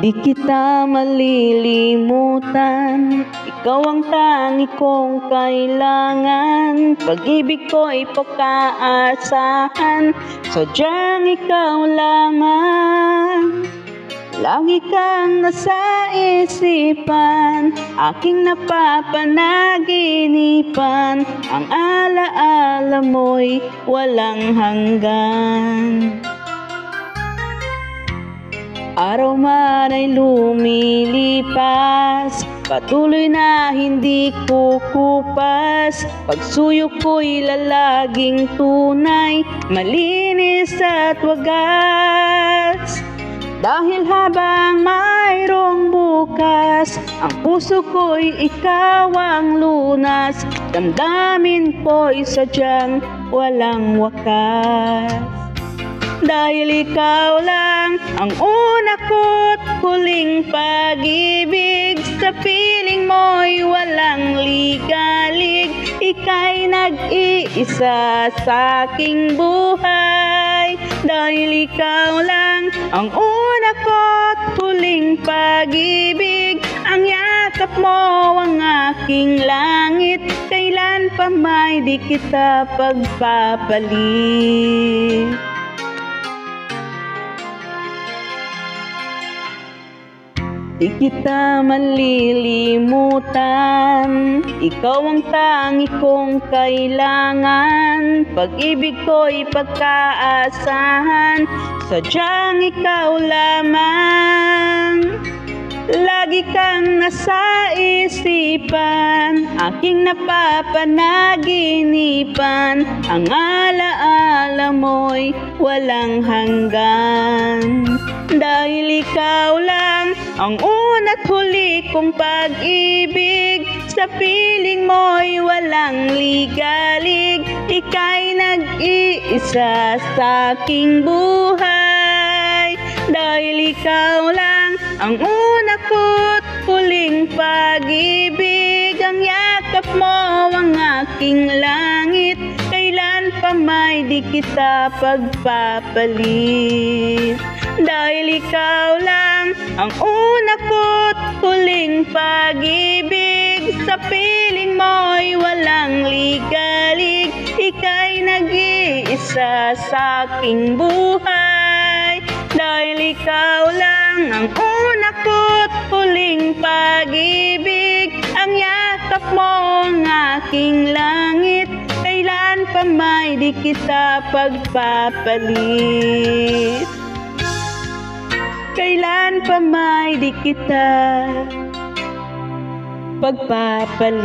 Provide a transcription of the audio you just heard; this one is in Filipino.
Di kita malilimutan, ikaw ang tangi kong kailangan. Pag-ibig ko'y pagkaasahan, sadyang ikaw lamang. Lagi kang nasa isipan, aking napapanaginipan. Ang alaala mo'y walang hanggan. Araw man ay lumilipas, patuloy na hindi kukupas. Pagsuyo ko'y lalaging tunay, malinis at wagas. Dahil habang mayroong bukas, ang puso ko'y ikaw ang lunas. Damdamin ko'y sadyang walang wakas. Dahil ikaw lang ang una ko't huling pag-ibig, sa piling mo'y walang ligalig. Ika'y nag-iisa sa aking buhay. Dahil ikaw lang ang una ko't huling pag-ibig, ang yakap mo ang aking langit. Kailan pa may di kita pagpapalit. Di kita malilimutan, ikaw ang tangi kong kailangan. Pag-ibig ko'y pagkaasahan, sadyang ikaw lamang. Lagi kang nasa isipan, aking napapanaginipan. Ang alaala mo'y walang hanggan. Dahil ikaw lang ang una't huli kong pag-ibig, sa piling mo'y walang ligalig. Ika'y nag-iisa sa aking buhay. Dahil ikaw lang ang una ko't huling pag-ibig, ang yakap mo ang aking langit. Kailan pa may di kita pagpapalit. Dahil ikaw lang ang una ko't huling pag-ibig, sa piling mo'y walang ligalig. Ika'y nag-iisa sa aking buhay. Dahil ikaw lang ang una ko't huling pag-ibig, ang yakap mo ang aking langit. Kailan pa may di kita pagpapalit. Kailan pa may di kita pagpapalit.